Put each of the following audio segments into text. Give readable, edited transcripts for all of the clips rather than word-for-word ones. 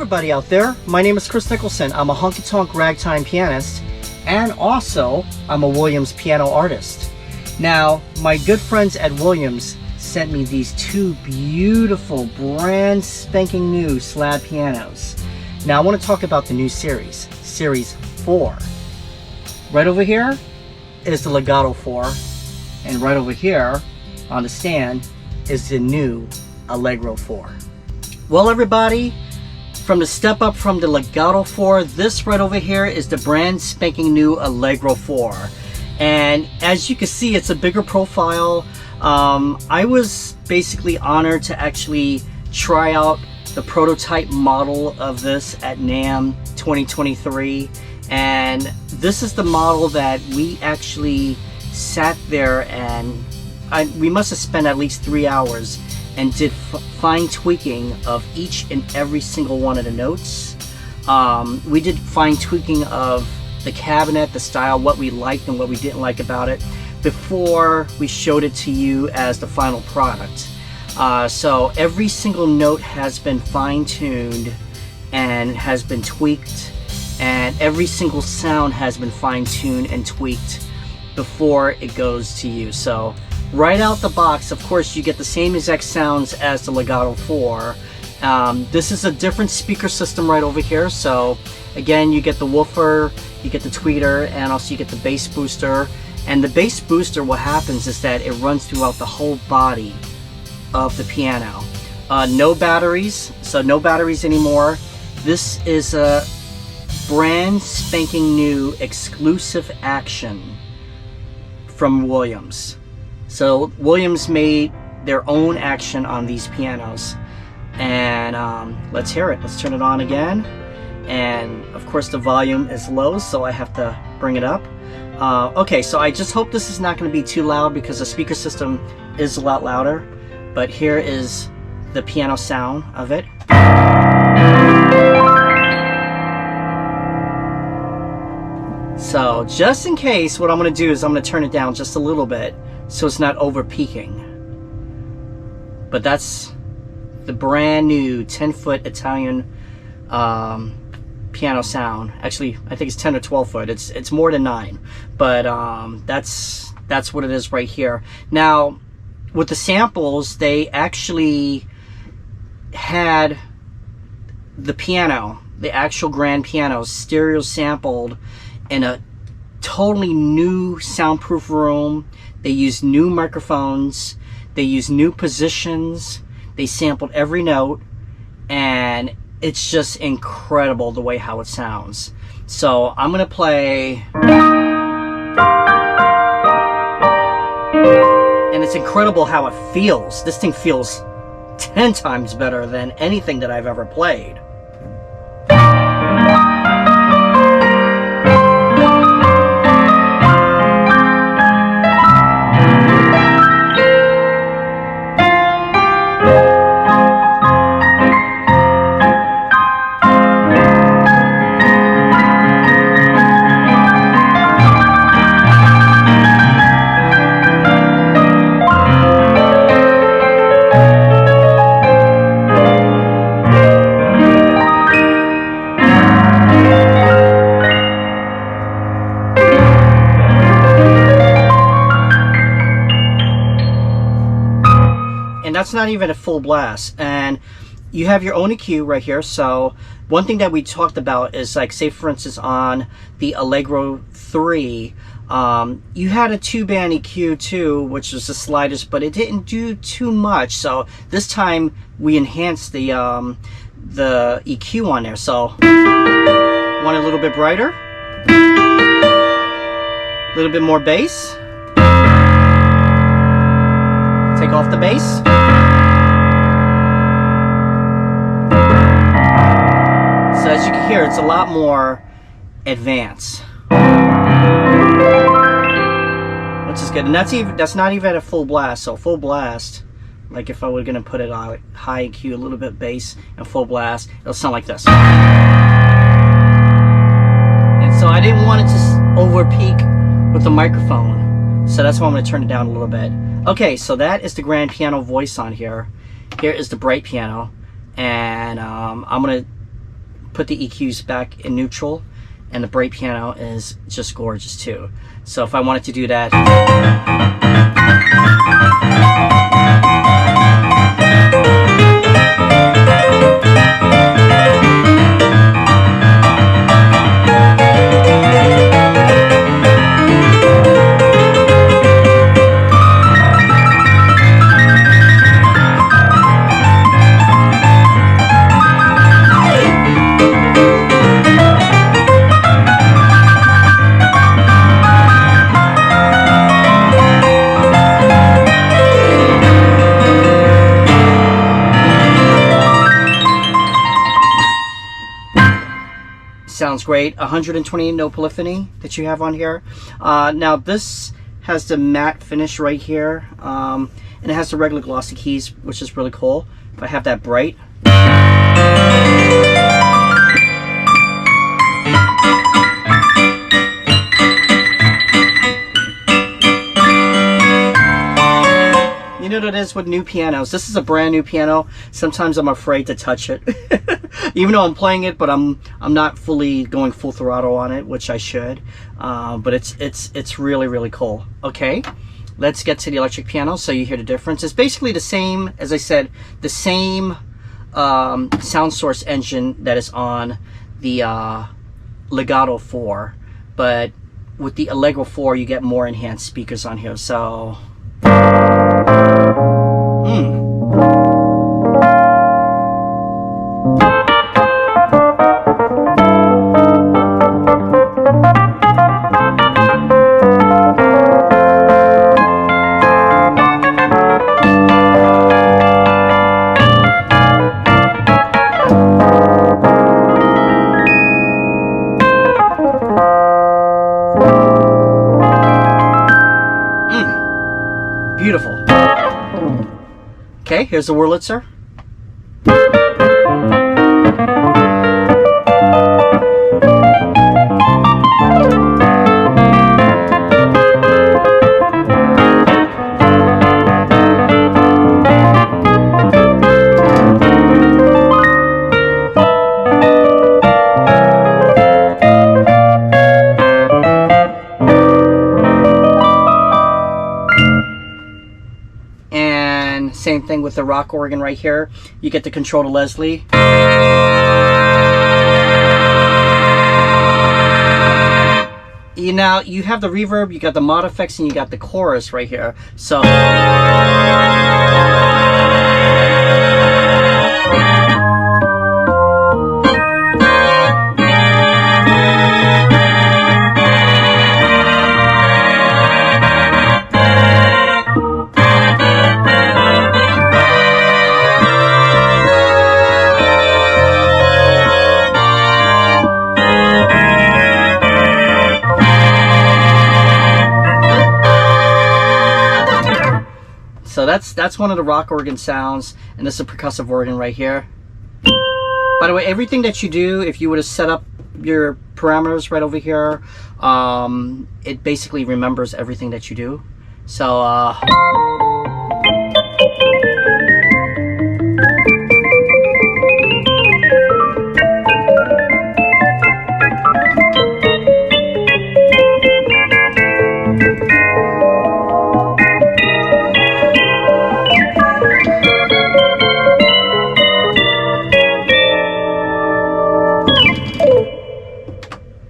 everybody out there, my name is Kris Nicholson. I'm a honky-tonk ragtime pianist, and also I'm a Williams piano artist. Now, my good friends at Williams sent me these two beautiful, brand spanking new slab pianos. Now, I want to talk about the new series, Series 4. Right over here is the Legato 4, and right over here on the stand is the new Allegro 4. Well, everybody, from the step up from the Legato 4, this right over here is the brand spanking new Allegro 4. And as you can see, it's a bigger profile. I was basically honored to actually try out the prototype model of this at NAMM 2023. And this is the model that we actually sat there and we must have spent at least 3 hours and did fine tweaking of each and every single one of the notes. We did fine tweaking of the cabinet, the style, what we liked and what we didn't like about it before we showed it to you as the final product. So every single note has been fine-tuned and has been tweaked, and every single sound has been fine-tuned and tweaked before it goes to you. So right out the box, of course, you get the same exact sounds as the Legato 4. This is a different speaker system right over here. So again, you get the woofer, you get the tweeter, and also you get the bass booster. And the bass booster, what happens is that it runs throughout the whole body of the piano. No batteries, so no batteries anymore. This is a brand spanking new exclusive action from Williams. So Williams made their own action on these pianos, and let's hear it. Let's turn it on again, and of course the volume is low, so I have to bring it up. Okay, so I just hope this is not going to be too loud because the speaker system is a lot louder, but here is the piano sound of it. So just in case, what I'm going to do is I'm going to turn it down just a little bit so it's not over peaking. But that's the brand new 10-foot Italian piano sound. Actually, I think it's 10 or 12 foot. It's more than 9, but that's what it is right here. Now, with the samples, they actually had the piano, the actual grand piano, stereo sampled in a totally new soundproof room. They used new microphones, they used new positions, they sampled every note, and it's just incredible the way how it sounds. So I'm gonna play, and it's incredible how it feels. This thing feels 10 times better than anything that I've ever played. And that's not even a full blast, and you have your own EQ right here. So one thing that we talked about is, like, say for instance on the Allegro 3, you had a 2-band EQ too, which was the slightest, but it didn't do too much. So this time we enhanced the EQ on there. So want a little bit brighter, a little bit more bass, take off the bass. So as you can hear, it's a lot more advanced, which is good. And that's not even at a full blast. So full blast, like if I were gonna put it on high EQ, a little bit bass, and full blast, it'll sound like this. And so I didn't want it to over peak with the microphone, so that's why I'm gonna turn it down a little bit. Okay, so that is the grand piano voice on here. Here is the bright piano, and I'm gonna put the EQs back in neutral, and the bright piano is just gorgeous too. So if I wanted to do that, sounds great. 128 note polyphony that you have on here. Now this has the matte finish right here, and it has the regular glossy keys, which is really cool. If I have that bright, you know what it is with new pianos. This is a brand new piano. Sometimes I'm afraid to touch it, even though I'm playing it, but I'm not fully going full throttle on it, which I should. But it's really, really cool. Okay, let's get to the electric piano so you hear the difference. It's basically the same, as I said, the same sound source engine that is on the Legato 4, but with the Allegro 4 you get more enhanced speakers on here. So beautiful. Okay, here's the Wurlitzer. Same thing with the rock organ right here. You get to control the Leslie. Now you have the reverb, you got the mod effects, and you got the chorus right here. So that's one of the rock organ sounds, and this is a percussive organ right here. By the way, everything that you do, if you were to set up your parameters right over here, it basically remembers everything that you do. So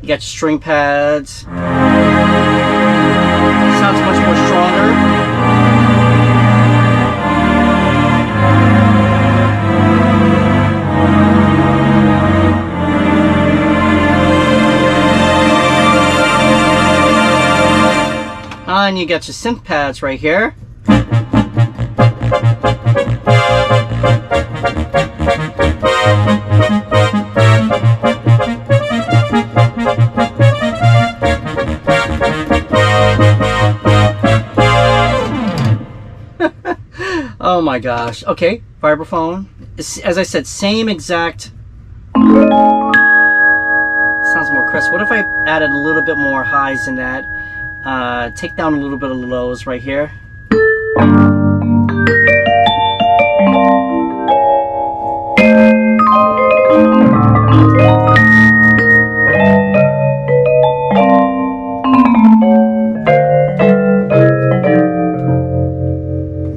you got your string pads. Sounds much more stronger. And you got your synth pads right here. Oh my gosh. Okay, vibraphone. As I said, same exact. Sounds more crisp. What if I added a little bit more highs in that? Take down a little bit of the lows right here.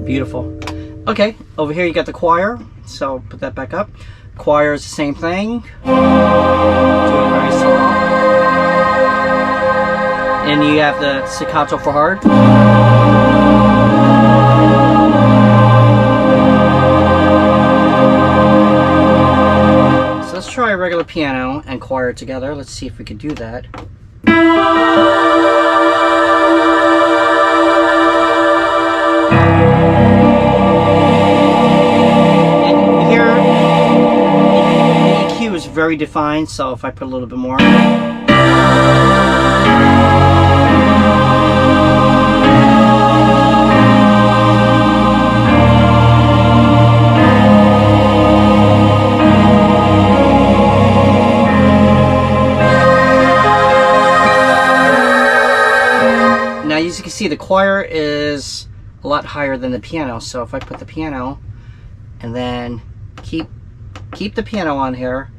Beautiful. Okay, over here you got the choir, so put that back up. Choir is the same thing. Do it very slow. And you have the staccato for hard. So let's try a regular piano and choir together. Let's see if we can do that. Is very defined, so if I put a little bit more. Now as you can see, the choir is a lot higher than the piano, so if I put the piano and then keep the piano on here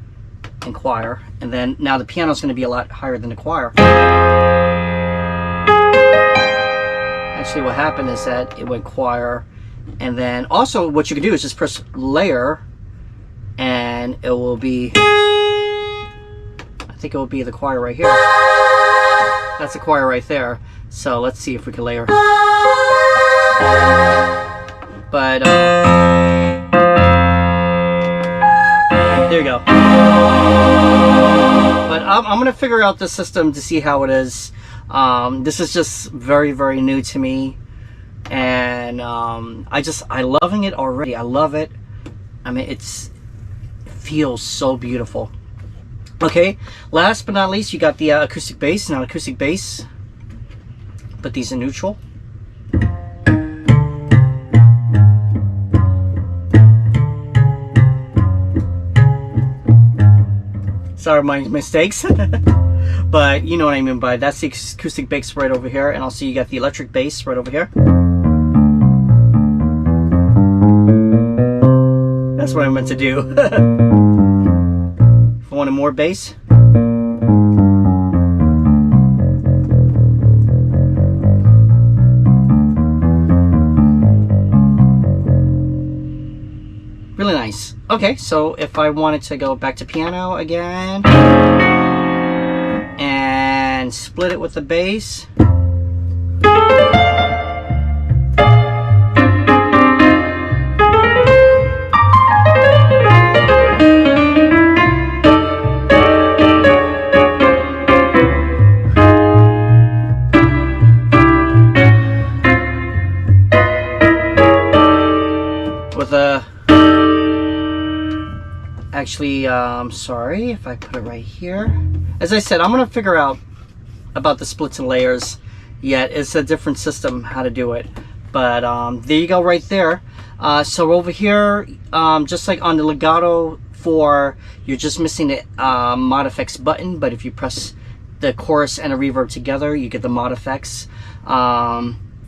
and choir, and then now the piano is going to be a lot higher than the choir. Actually what happened is that it went choir, and then also what you can do is just press layer and it will be, I think it will be the choir right here. That's the choir right there. So let's see if we can layer. But there you go. But I'm gonna figure out the system to see how it is. This is just very, very new to me, and I'm loving it already. I love it. I mean, it feels so beautiful. Okay, last but not least, you got the acoustic bass. Now, acoustic bass, put these in neutral. Sorry, my mistakes. But you know what I mean by that's the acoustic bass right over here, and also you got the electric bass right over here. That's what I meant to do. If I wanted more bass. Really nice. Okay, so if I wanted to go back to piano again and split it with the bass. With a actually, sorry if I put it right here. As I said, I'm gonna figure out about the splits and layers yet. It's a different system how to do it, but there you go right there. So over here, just like on the Legato 4, you're just missing the mod effects button, but if you press the chorus and a reverb together, you get the mod effects.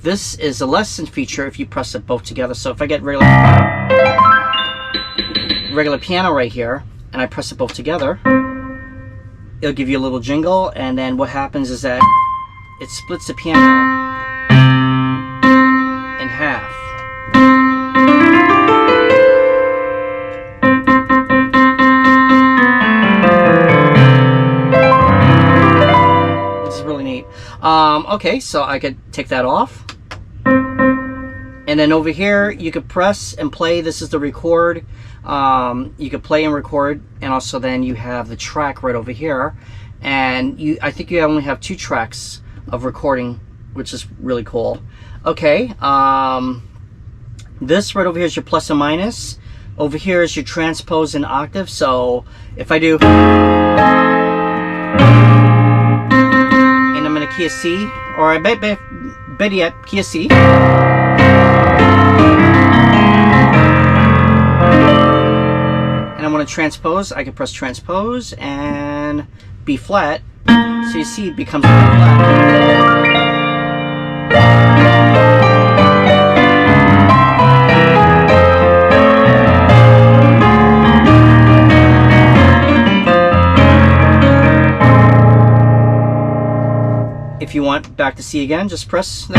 This is a lesson feature if you press it both together. So if I get regular piano right here and I press it both together, it'll give you a little jingle, and then what happens is that it splits the piano in half. This is really neat. Okay, so I could take that off, and then over here you could press and play. This is the record. You could play and record, and also then you have the track right over here, and I think you only have 2 tracks of recording, which is really cool. Okay, this right over here is your plus and minus. Over here is your transpose and octave. So if I do, and I'm in a key of C, or I bet yet key of C. And I want to transpose, I can press transpose and B flat. So you see it becomes B flat. If you want back to C again, just press that.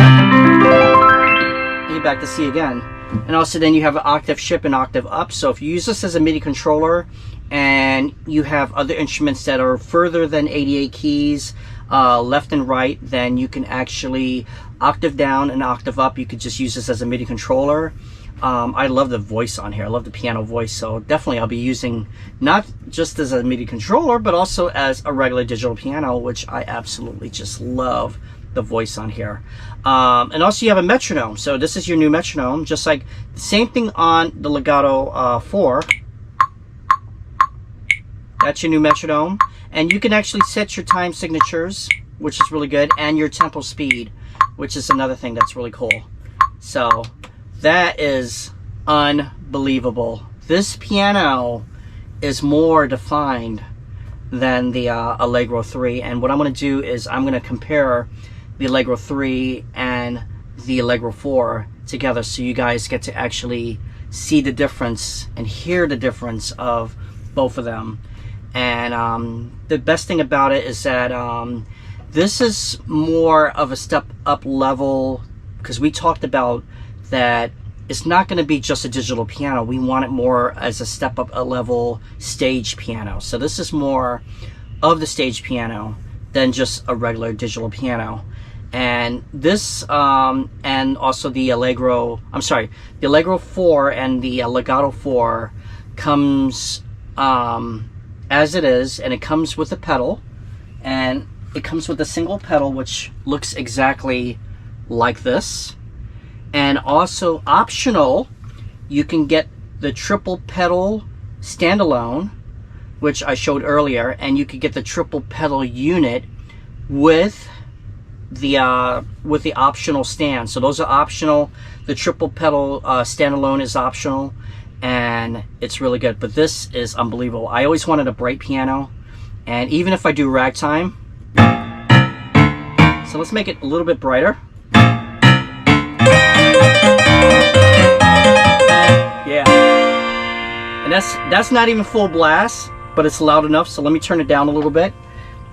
And you feedback to C again. And also then you have an octave shift and octave up. So if you use this as a MIDI controller and you have other instruments that are further than 88 keys, left and right, then you can actually octave down and octave up. You could just use this as a MIDI controller. I love the voice on here. I love the piano voice. So definitely I'll be using not just as a MIDI controller, but also as a regular digital piano, which I absolutely just love the voice on here. And also you have a metronome. So this is your new metronome, just like the same thing on the Legato 4. That's your new metronome. And you can actually set your time signatures, which is really good, and your tempo speed, which is another thing that's really cool. So that is unbelievable. This piano is more defined than the Allegro 3. And what I'm going to do is I'm going to compare the Allegro 3 and the Allegro 4 together so you guys get to actually see the difference and hear the difference of both of them. And the best thing about it is that this is more of a step up level, because we talked about that it's not going to be just a digital piano. We want it more as a step up a level stage piano. So this is more of the stage piano than just a regular digital piano. And this and also the Allegro, the Allegro 4 and the Legato 4 comes as it is, and it comes with a pedal, and it comes with a single pedal which looks exactly like this. And also optional, you can get the triple pedal standalone, which I showed earlier, and you could get the triple pedal unit with the optional stand. So those are optional. The triple pedal standalone is optional, and it's really good. But this is unbelievable. I always wanted a bright piano, and even if I do ragtime, so let's make it a little bit brighter. Yeah, and that's not even full blast, but it's loud enough. So let me turn it down a little bit,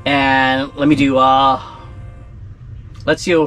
and let me do let's do.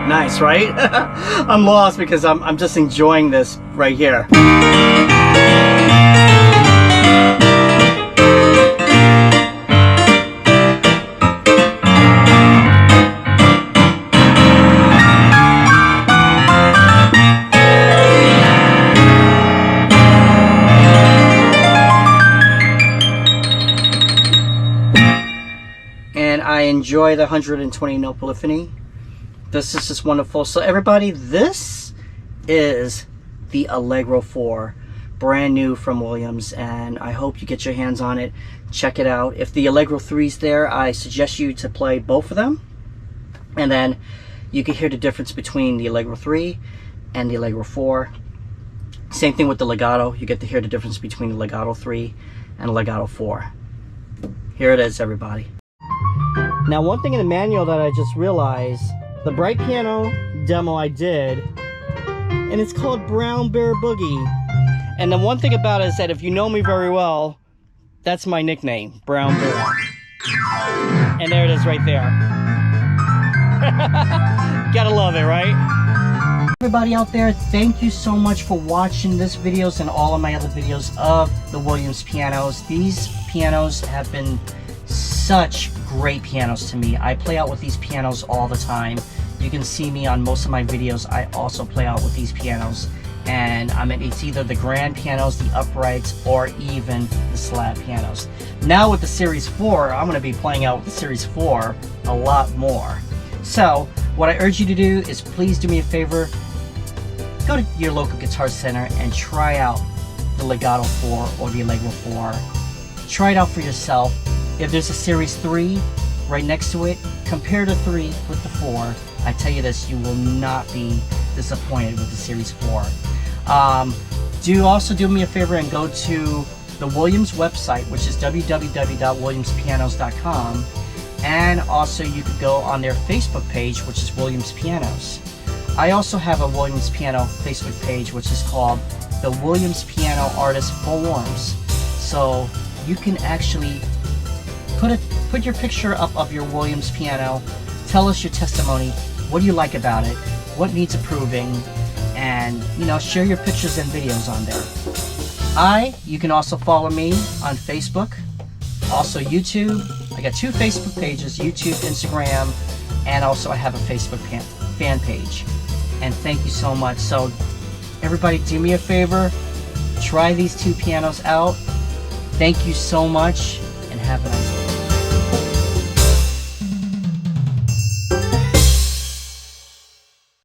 Nice, right? I'm lost because I'm just enjoying this right here. And I enjoy the 120 note polyphony. This is just wonderful. So everybody, this is the Allegro 4, brand new from Williams, and I hope you get your hands on it. Check it out. If the Allegro 3 is there, I suggest you to play both of them, and then you can hear the difference between the Allegro 3 and the Allegro 4. Same thing with the Legato. You get to hear the difference between the Legato 3 and the Legato 4. Here it is, everybody. Now, one thing in the manual that I just realized, the bright piano demo I did, and it's called Brown Bear Boogie. And the one thing about it is that if you know me very well, that's my nickname, Brown Bear. And there it is right there. Gotta love it, right? Everybody out there, thank you so much for watching this videos and all of my other videos of the Williams pianos. These pianos have been such great pianos to me. I play out with these pianos all the time. You can see me on most of my videos. I also play out with these pianos, And it's either the grand pianos, the uprights, or even the slab pianos. Now with the Series 4, I'm going to be playing out with the Series 4 a lot more. So what I urge you to do is please do me a favor, go to your local guitar center and try out the Legato 4 or the Allegro 4. Try it out for yourself. If there's a Series 3 right next to it, compare the 3 with the 4. I tell you this, you will not be disappointed with the Series 4. Do me a favor and go to the Williams website, which is www.williamspianos.com, and also you could go on their Facebook page, which is Williams Pianos. I also have a Williams Piano Facebook page, which is called the Williams Piano Artist Forums. So you can actually put your picture up of your Williams piano, tell us your testimony, what do you like about it, what needs improving, and share your pictures and videos on there. You can also follow me on Facebook, also YouTube. I got 2 Facebook pages, YouTube, Instagram, and also I have a Facebook fan page. And thank you so much. So everybody, do me a favor, try these 2 pianos out. Thank you so much, and have a nice day.